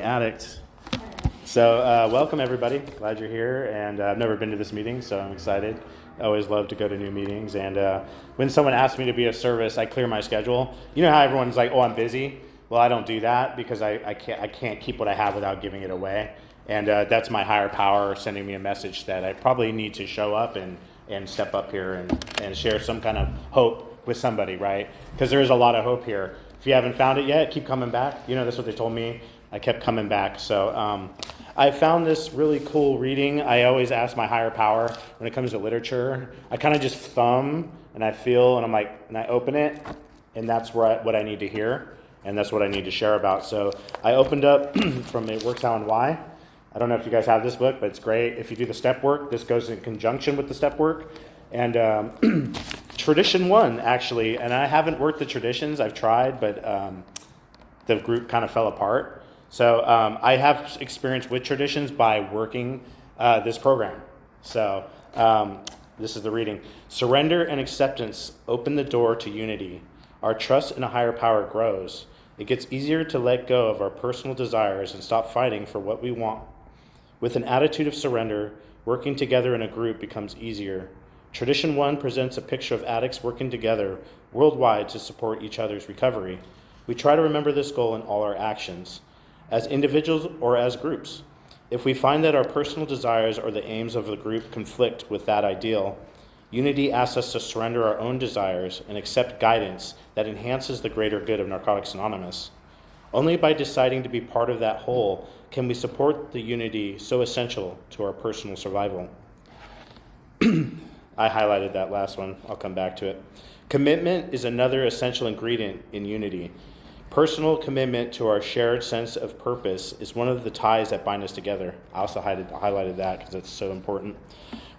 Addict. So welcome everybody. Glad you're here, and I've never been to this meeting, so I'm excited. I always love to go to new meetings, and when someone asks me to be of service, I clear my schedule. You know how everyone's like, "Oh, I'm busy." Well, I don't do that because I can't keep what I have without giving it away, and that's my higher power sending me a message that I probably need to show up and step up here and share some kind of hope with somebody, right? Because there is a lot of hope here. If you haven't found it yet, keep coming back. You know, that's what they told me. I kept coming back. So I found this really cool reading. I always ask my higher power when it comes to literature. I kind of just thumb and I feel and I'm like, and I open it, and that's what I need to hear, and that's what I need to share about. So I opened up from It Works How and Why. I don't know if you guys have this book, but it's great. If you do the step work, this goes in conjunction with the step work. And tradition one, actually, and I haven't worked the traditions. I've tried, but the group kind of fell apart. So I have experience with traditions by working this program. So this is the reading. Surrender and acceptance open the door to unity. Our trust in a higher power grows. It gets easier to let go of our personal desires and stop fighting for what we want. With an attitude of surrender, working together in a group becomes easier. Tradition 1 presents a picture of addicts working together worldwide to support each other's recovery. We try to remember this goal in all our actions, as individuals or as groups. If we find that our personal desires or the aims of the group conflict with that ideal, unity asks us to surrender our own desires and accept guidance that enhances the greater good of Narcotics Anonymous. Only by deciding to be part of that whole can we support the unity so essential to our personal survival. I highlighted that last one. I'll come back to it. Commitment is another essential ingredient in unity. Personal commitment to our shared sense of purpose is one of the ties that bind us together. I also highlighted that because it's so important.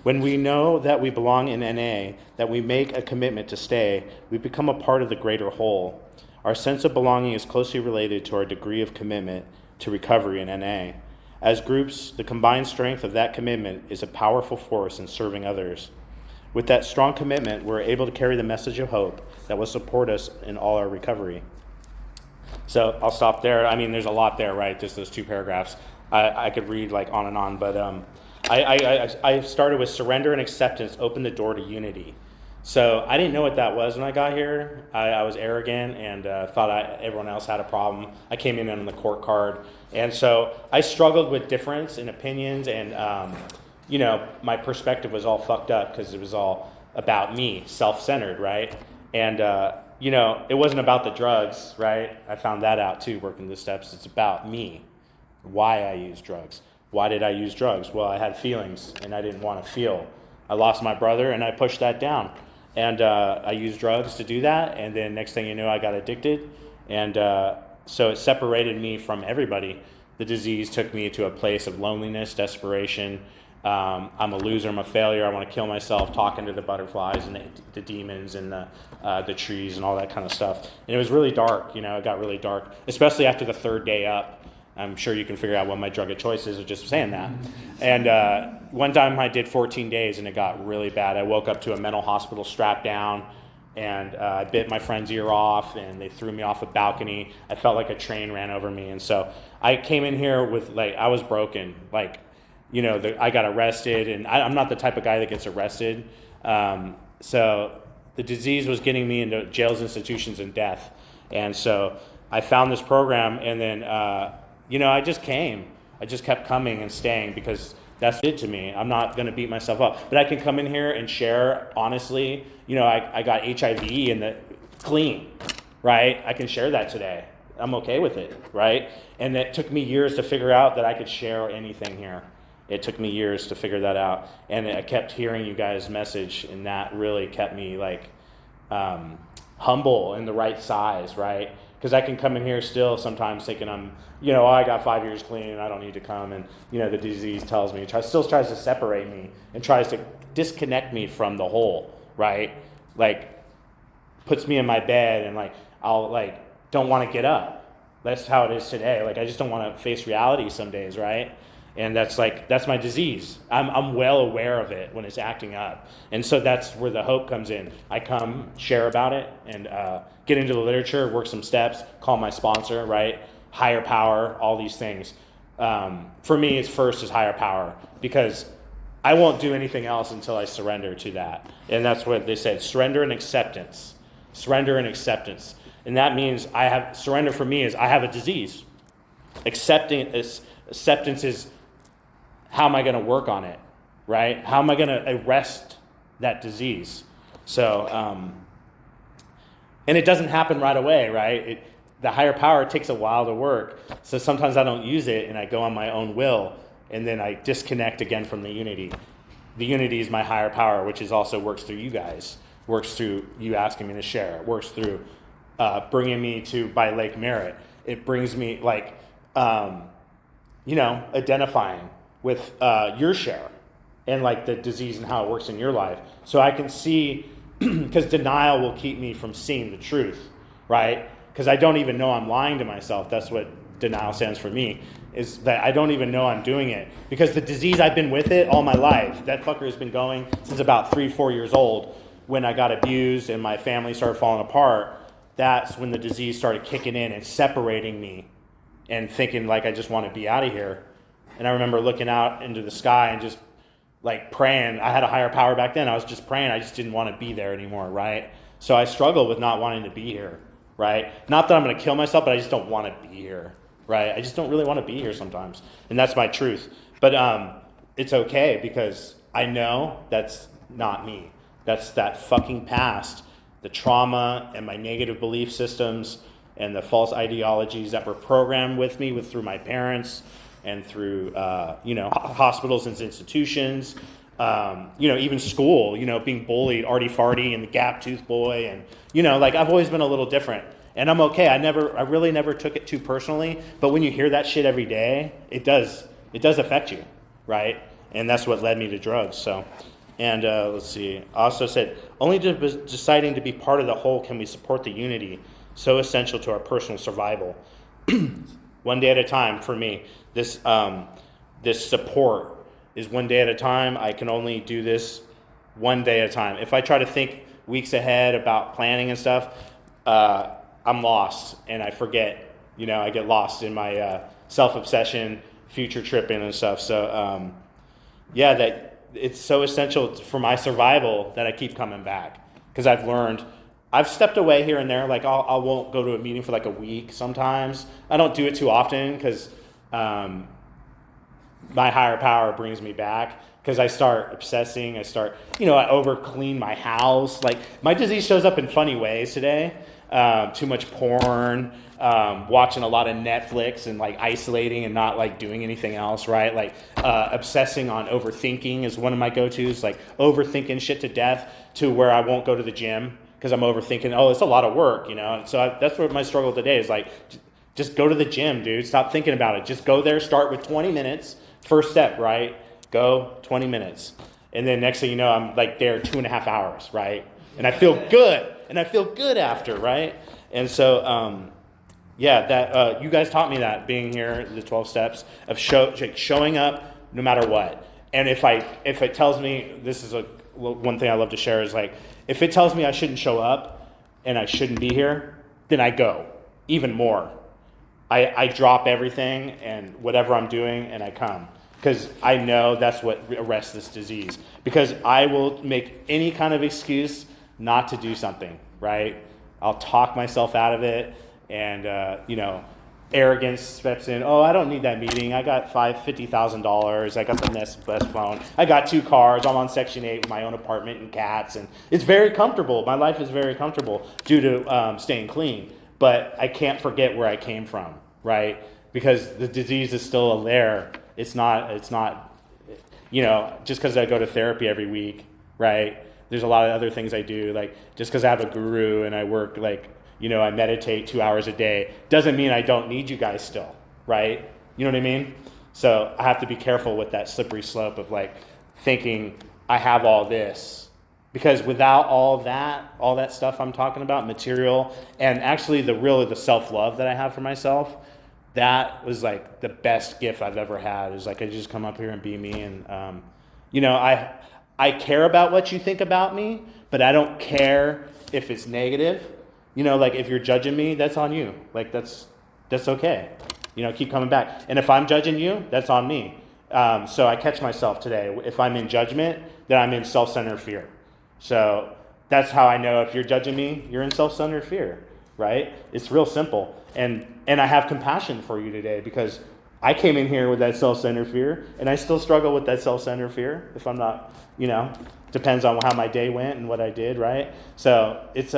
When we know that we belong in NA, that we make a commitment to stay, we become a part of the greater whole. Our sense of belonging is closely related to our degree of commitment to recovery in NA. As groups, the combined strength of that commitment is a powerful force in serving others. With that strong commitment, we're able to carry the message of hope that will support us in all our recovery. So I'll stop there. I mean, there's a lot there, right? Just those two paragraphs. I could read like on and on, but I started with surrender and acceptance open the door to unity. So I didn't know what that was when I got here. I was arrogant and thought everyone else had a problem. I came in on the court card. And so I struggled with difference in opinions, and my perspective was all fucked up because it was all about me, self-centered, right? And it wasn't about the drugs, right? I found that out too, working the steps. It's about me, why I use drugs. Why did I use drugs? Well, I had feelings and I didn't want to feel. I lost my brother and I pushed that down. And I used drugs to do that. And then next thing you know, I got addicted. And so it separated me from everybody. The disease took me to a place of loneliness, desperation. I'm a loser, I'm a failure, I want to kill myself, talking to the butterflies and the demons and the trees and all that kind of stuff. And it was really dark, it got really dark, especially after the third day up. I'm sure you can figure out what my drug of choice is with just saying that. And one time I did 14 days and it got really bad. I woke up to a mental hospital strapped down, and I bit my friend's ear off and they threw me off a balcony. I felt like a train ran over me. And so I came in here with I was broken, I got arrested, and I'm not the type of guy that gets arrested. So the disease was getting me into jails, institutions, and death. And so I found this program, and then, I just came. I just kept coming and staying because that's it to me. I'm not going to beat myself up. But I can come in here and share honestly. I got HIV and clean, right? I can share that today. I'm okay with it, right? And it took me years to figure out that I could share anything here. It took me years to figure that out, and I kept hearing you guys' message, and that really kept me humble in the right size, right? Because I can come in here still sometimes thinking I got 5 years clean and I don't need to come, and the disease tells me, still tries to separate me and tries to disconnect me from the whole, right? Puts me in my bed and I'll don't want to get up. That's how it is today. I just don't want to face reality some days, right? And that's my disease. I'm well aware of it when it's acting up. And so that's where the hope comes in. I come, share about it, and get into the literature, work some steps, call my sponsor, right? higher power, all these things. For me, it's first is higher power, because I won't do anything else until I surrender to that. And that's what they said, surrender and acceptance. Surrender and acceptance. And that means surrender for me is I have a disease. Acceptance is, how am I going to work on it, right? How am I going to arrest that disease? So, and it doesn't happen right away, right? The higher power takes a while to work. So sometimes I don't use it and I go on my own will, and then I disconnect again from the unity. The unity is my higher power, which is also works through you guys, works through you asking me to share, it works through bringing me to by Lake Merritt. It brings me identifying with your share and like the disease and how it works in your life. So I can see, because denial will keep me from seeing the truth, right? Because I don't even know I'm lying to myself. That's what denial stands for me, is that I don't even know I'm doing it. Because the disease, I've been with it all my life. That fucker has been going since about 3-4 years old, when I got abused and my family started falling apart. That's when the disease started kicking in and separating me and thinking like I just want to be out of here. And I remember looking out into the sky and just like praying. I had a higher power back then. I was just praying. I just didn't want to be there anymore, right? So I struggled with not wanting to be here, right? Not that I'm going to kill myself, but I just don't want to be here, right? I just don't really want to be here sometimes. And that's my truth. But it's okay, because I know that's not me. That's that fucking past, the trauma and my negative belief systems and the false ideologies that were programmed with me through my parents and through hospitals and institutions, even school, being bullied, Artie Farty and the gap tooth boy, and I've always been a little different, and I'm okay. I really never took it too personally, but when you hear that shit every day, it does affect you, right? And that's what led me to drugs. So, and let's see. Also said, only deciding to be part of the whole can we support the unity, so essential to our personal survival. One day at a time for me. This support is one day at a time. I can only do this one day at a time. If I try to think weeks ahead about planning and stuff, I'm lost and I forget. I get lost in my self-obsession, future tripping and stuff. So that it's so essential for my survival that I keep coming back, because I've learned. I've stepped away here and there. Like I won't go to a meeting for like a week sometimes. I don't do it too often, because my higher power brings me back, because I start obsessing. I over clean my house. Like my disease shows up in funny ways today. Too much porn, watching a lot of Netflix and like isolating and not like doing anything else, right? Like obsessing on overthinking is one of my go-tos, like overthinking shit to death to where I won't go to the gym because I'm overthinking. Oh, it's a lot of work, So that's what my struggle today is like. Just go to the gym, dude. Stop thinking about it. Just go there. Start with 20 minutes. First step, right? Go 20 minutes. And then next thing you know, I'm like there 2.5 hours, right? And I feel good. And I feel good after, right? And so, you guys taught me that, being here, the 12 steps of showing up no matter what. And if it tells me, this is one thing I love to share is like, if it tells me I shouldn't show up and I shouldn't be here, then I go even more. I drop everything and whatever I'm doing and I come, because I know that's what arrests this disease, because I will make any kind of excuse not to do something, right? I'll talk myself out of it, and arrogance steps in. Oh, I don't need that meeting. I got $50,000. I got the best phone. I got 2 cars. I'm on Section 8 with my own apartment and cats, and it's very comfortable. My life is very comfortable due to staying clean. But I can't forget where I came from, right? Because the disease is still there. It's not, just because I go to therapy every week, right? There's a lot of other things I do. Like, just because I have a guru and I work, I meditate 2 hours a day, doesn't mean I don't need you guys still, right? You know what I mean? So I have to be careful with that slippery slope of thinking I have all this. Because without all that stuff I'm talking about, material, and actually the self-love that I have for myself, that was like the best gift I've ever had, is like I just come up here and be me. And, I care about what you think about me, but I don't care if it's negative. If you're judging me, that's on you. Like that's That's okay. Keep coming back. And if I'm judging you, that's on me. So I catch myself today. If I'm in judgment, then I'm in self-centered fear. So that's how I know if you're judging me, you're in self-centered fear, right? It's real simple. And I have compassion for you today because I came in here with that self-centered fear, and I still struggle with that self-centered fear if I'm not, depends on how my day went and what I did, right? So it's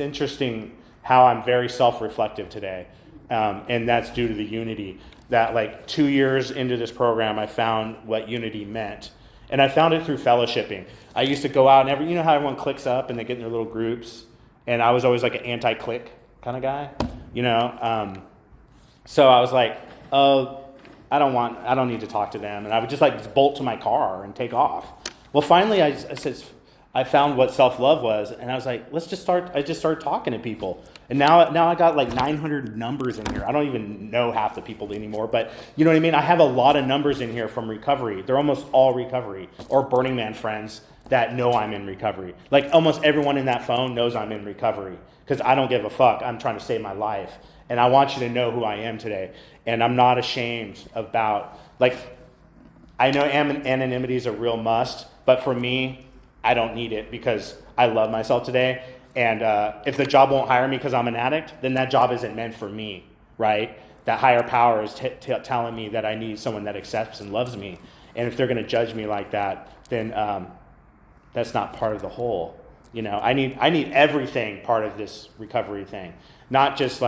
interesting how I'm very self-reflective today. And that's due to the unity. That like 2 years into this program, I found what unity meant. And I found it through fellowshipping. I used to go out and how everyone clicks up and they get in their little groups. And I was always like an anti-click kind of guy, So I was like, oh, I don't need to talk to them. And I would just like bolt to my car and take off. Well, finally I found what self-love was, and I was like, I just started talking to people. And now I got like 900 numbers in here. I don't even know half the people anymore, but you know what I mean? I have a lot of numbers in here from recovery. They're almost all recovery or Burning Man friends that know I'm in recovery. Like almost everyone in that phone knows I'm in recovery because I don't give a fuck. I'm trying to save my life. And I want you to know who I am today. And I'm not ashamed about, I know anonymity is a real must, but for me, I don't need it because I love myself today. And if the job won't hire me because I'm an addict, then that job isn't meant for me, right? That higher power is telling me that I need someone that accepts and loves me. And if they're going to judge me like that, then that's not part of the whole. I need everything part of this recovery thing, not just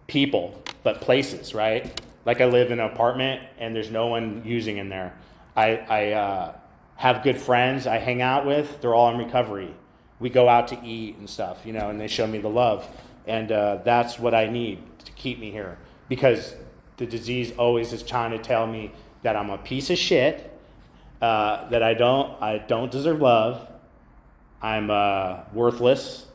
people, but places, right? Like I live in an apartment and there's no one using in there. I have good friends I hang out with. They're all in recovery. We go out to eat and stuff, and they show me the love. And that's what I need to keep me here. Because the disease always is trying to tell me that I'm a piece of shit, that I don't deserve love, I'm worthless.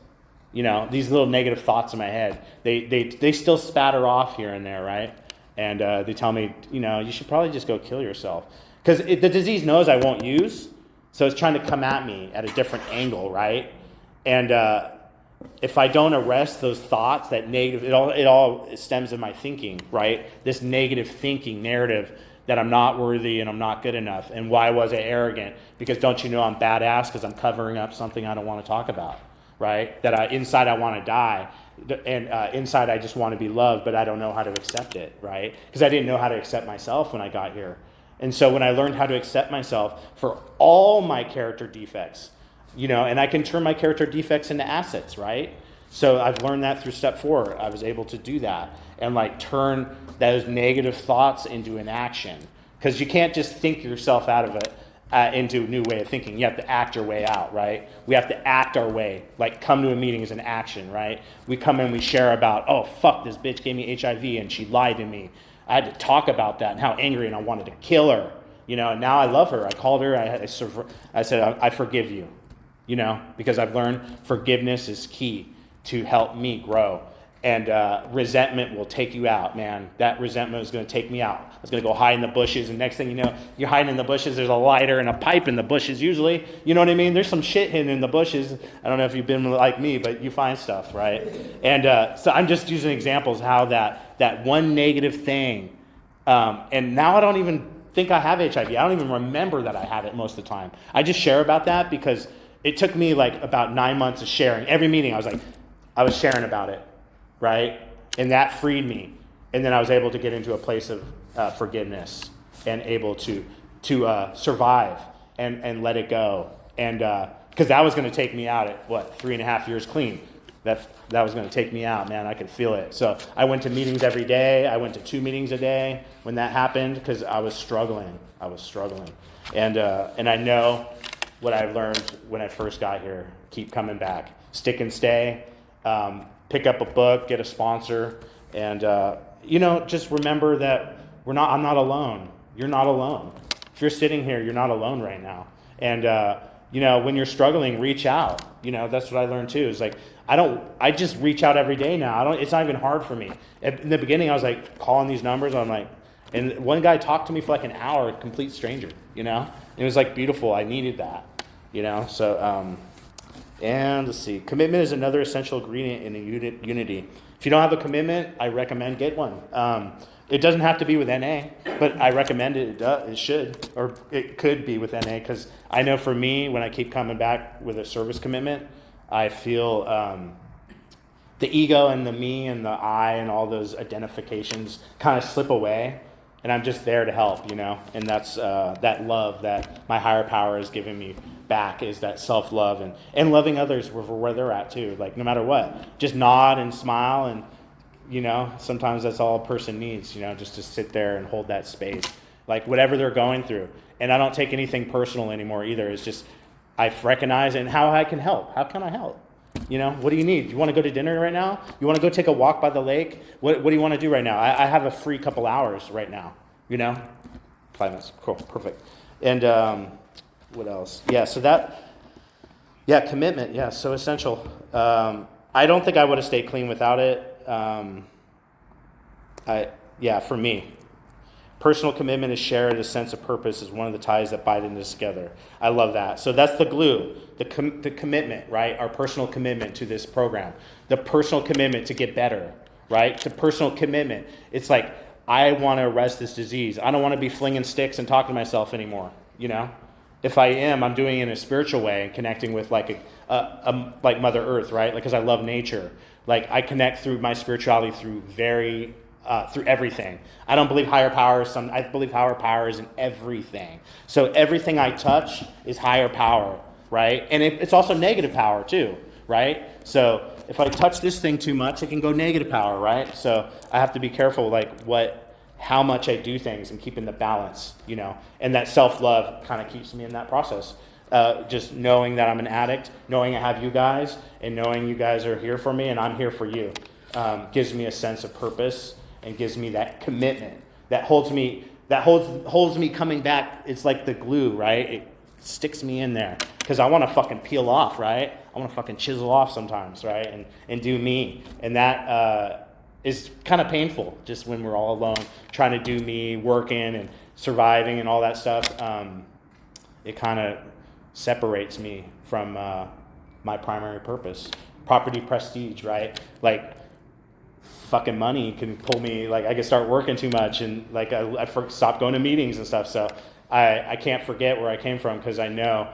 These little negative thoughts in my head, they still spatter off here and there, right? And they tell me, you should probably just go kill yourself. Because the disease knows I won't use, so it's trying to come at me at a different angle, right? And if I don't arrest those thoughts, that negative, it all stems in my thinking, right? This negative thinking narrative that I'm not worthy and I'm not good enough. And why was I arrogant? Because don't you know I'm badass because I'm covering up something I don't want to talk about, right? That inside I want to die. And inside I just want to be loved, but I don't know how to accept it, right? Because I didn't know how to accept myself when I got here. And so when I learned how to accept myself for all my character defects, and I can turn my character defects into assets, right? So I've learned that through step 4. I was able to do that and turn those negative thoughts into an action. Because you can't just think yourself out of it into a new way of thinking. You have to act your way out, right? We have to act our way, come to a meeting as an action, right? We come in, we share about, oh, fuck, this bitch gave me HIV and she lied to me. I had to talk about that and how angry and I wanted to kill her, and now I love her. I called her, I said, I forgive you, because I've learned forgiveness is key to help me grow. And resentment will take you out, man. That resentment is going to take me out. I was going to go hide in the bushes, and next thing you know, you're hiding in the bushes. There's a lighter and a pipe in the bushes usually. You know what I mean? There's some shit hidden in the bushes. I don't know if you've been like me, but you find stuff, right? And so I'm just using examples how that one negative thing, and now I don't even think I have HIV. I don't even remember that I have it most of the time. I just share about that because it took me about 9 months of sharing. Every meeting I was sharing about it. Right? And that freed me. And then I was able to get into a place of forgiveness and able to survive and let it go. And because that was going to take me out at 3.5 years clean. That was going to take me out, man. I could feel it. So I went to meetings every day. I went to 2 meetings a day when that happened because I was struggling. And I know what I learned when I first got here. Keep coming back. Stick and stay. Pick up a book, get a sponsor, and just remember that I'm not alone. You're not alone. If you're sitting here, you're not alone right now. And when you're struggling, reach out. That's what I learned too. Is I just reach out every day now. It's not even hard for me. In the beginning, I was calling these numbers. And one guy talked to me for an hour, a complete stranger. It was beautiful. I needed that. So. And let's see. Commitment is another essential ingredient in a unity. If you don't have a commitment, I recommend get one. It doesn't have to be with NA, but I recommend it. It should, or it could be with NA, because I know for me, when I keep coming back with a service commitment, I feel the ego and the me and the I and all those identifications kind of slip away, and I'm just there to help, and that's that love that my higher power is giving me back, is that self-love and loving others where they're at too, like no matter what, just nod and smile, and sometimes that's all a person needs, just to sit there and hold that space, like whatever they're going through. And I don't take anything personal anymore either. It's just I recognize and how I can help. How can I help? What do you need? You want to go to dinner right now? You want to go take a walk by the lake? What do you want to do right now? I have a free couple hours right now. 5 minutes. Cool. Perfect. And what else? Yeah. So commitment. Yeah. So essential. I don't think I would have stayed clean without it. For me, personal commitment is shared. A sense of purpose is one of the ties that bind us together. I love that. So that's the glue, the commitment, right? Our personal commitment to this program, the personal commitment to get better, right? To personal commitment. It's like, I want to arrest this disease. I don't want to be flinging sticks and talking to myself anymore. If I am, I'm doing it in a spiritual way and connecting with like like Mother Earth, right? Like, because I love nature. Like, I connect through my spirituality through through everything. I don't believe higher power. I believe higher power is in everything. So everything I touch is higher power, right? And it's also negative power too, right? So if I touch this thing too much, it can go negative power, right? So I have to be careful, like how much I do things and keeping the balance, and that self-love kind of keeps me in that process. Just knowing that I'm an addict, knowing I have you guys, and knowing you guys are here for me and I'm here for you, gives me a sense of purpose and gives me that commitment that holds me coming back. It's like the glue, right? It sticks me in there because I want to fucking peel off, right? I want to fucking chisel off sometimes, right? And do me. And that is kind of painful, just when we're all alone, trying to do me, working and surviving and all that stuff. It kind of separates me from my primary purpose. Property, prestige, right? Like, fucking money can pull me, like, I can start working too much, and like I stop going to meetings and stuff. So I can't forget where I came from, because I know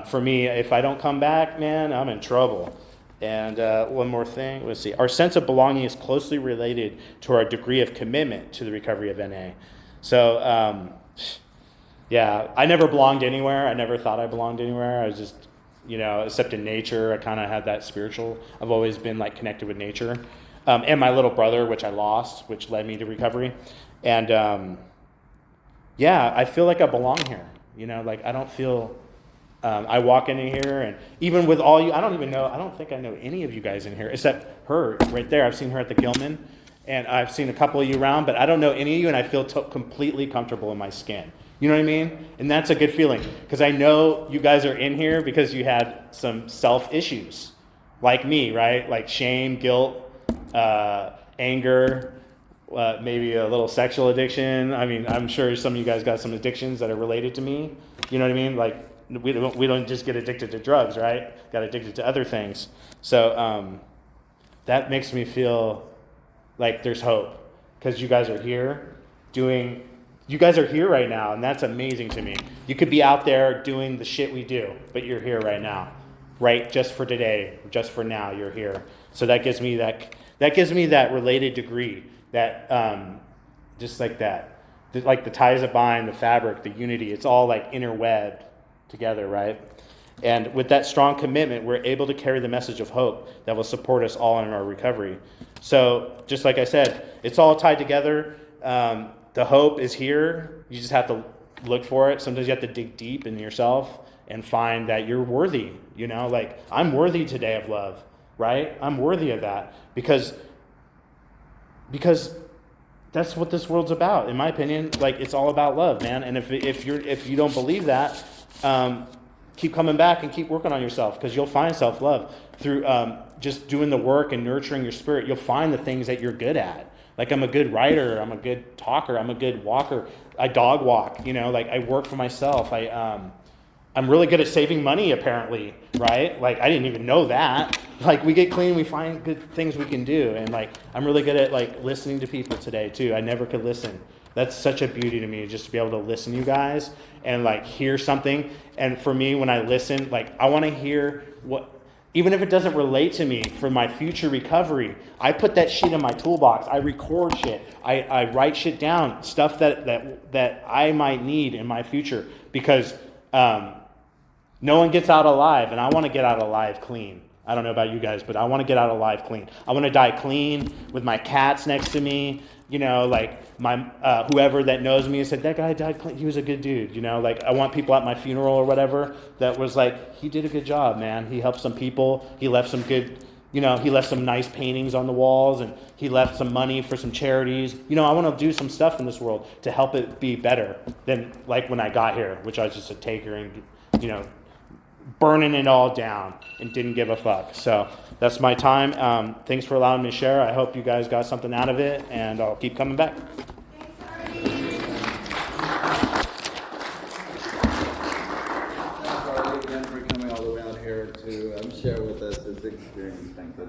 for me, if I don't come back, man, I'm in trouble. And one more thing, let's see. Our sense of belonging is closely related to our degree of commitment to the recovery of NA. So, I never belonged anywhere. I never thought I belonged anywhere. I was just, except in nature. I kind of had that spiritual. I've always been like connected with nature. And my little brother, which I lost, which led me to recovery. And I feel like I belong here. Like, I don't feel, I walk in here, and even with all you, I don't think I know any of you guys in here, except her right there. I've seen her at the Gilman, and I've seen a couple of you around, but I don't know any of you, and I feel completely comfortable in my skin. You know what I mean? And that's a good feeling, because I know you guys are in here because you had some self issues, like me, right? Like shame, guilt, anger, maybe a little sexual addiction. I mean, I'm sure some of you guys got some addictions that are related to me. You know what I mean? Like, we don't just get addicted to drugs, right? Got addicted to other things. So that makes me feel like there's hope, because you guys are here you guys are here right now, and that's amazing to me. You could be out there doing the shit we do, but you're here right now, right? Just for today, just for now, you're here. So that gives me that related degree, that just like that, like the ties that bind, the fabric, the unity. It's all like interwebbed together, right? And with that strong commitment, we're able to carry the message of hope that will support us all in our recovery. So just like I said, it's all tied together. The hope is here. You just have to look for it. Sometimes you have to dig deep in yourself and find that you're worthy. Like, I'm worthy today of love, right? I'm worthy of that because that's what this world's about, in my opinion. Like, it's all about love, man. And if you don't believe that, keep coming back and keep working on yourself, because you'll find self-love through just doing the work and nurturing your spirit. You'll find the things that you're good at. Like, I'm a good writer, I'm a good talker, I'm a good walker. I dog walk, like, I work for myself. I'm really good at saving money, apparently, right? Like, I didn't even know that. Like, we get clean, we find good things we can do. And, like, I'm really good at, like, listening to people today, too. I never could listen. That's such a beauty to me, just to be able to listen to you guys and, like, hear something. And for me, when I listen, like, I want to hear what, even if it doesn't relate to me for my future recovery, I put that shit in my toolbox. I record shit. I write shit down, stuff that I might need in my future, because no one gets out alive, and I want to get out alive clean. I don't know about you guys, but I want to get out alive clean. I want to die clean with my cats next to me. You know, like my whoever that knows me said, that guy died clean. He was a good dude. You know, like I want people at my funeral or whatever that was like, he did a good job, man. He helped some people. He left some good, you know, he left some nice paintings on the walls, and he left some money for some charities. You know, I want to do some stuff in this world to help it be better than like when I got here, which I was just a taker and, you know, burning it all down and didn't give a fuck. So that's my time. Thanks for allowing me to share. I hope you guys got something out of it, and I'll keep coming back. Thanks, Artie, again for coming all the way out here to share with us this experience. Thank you.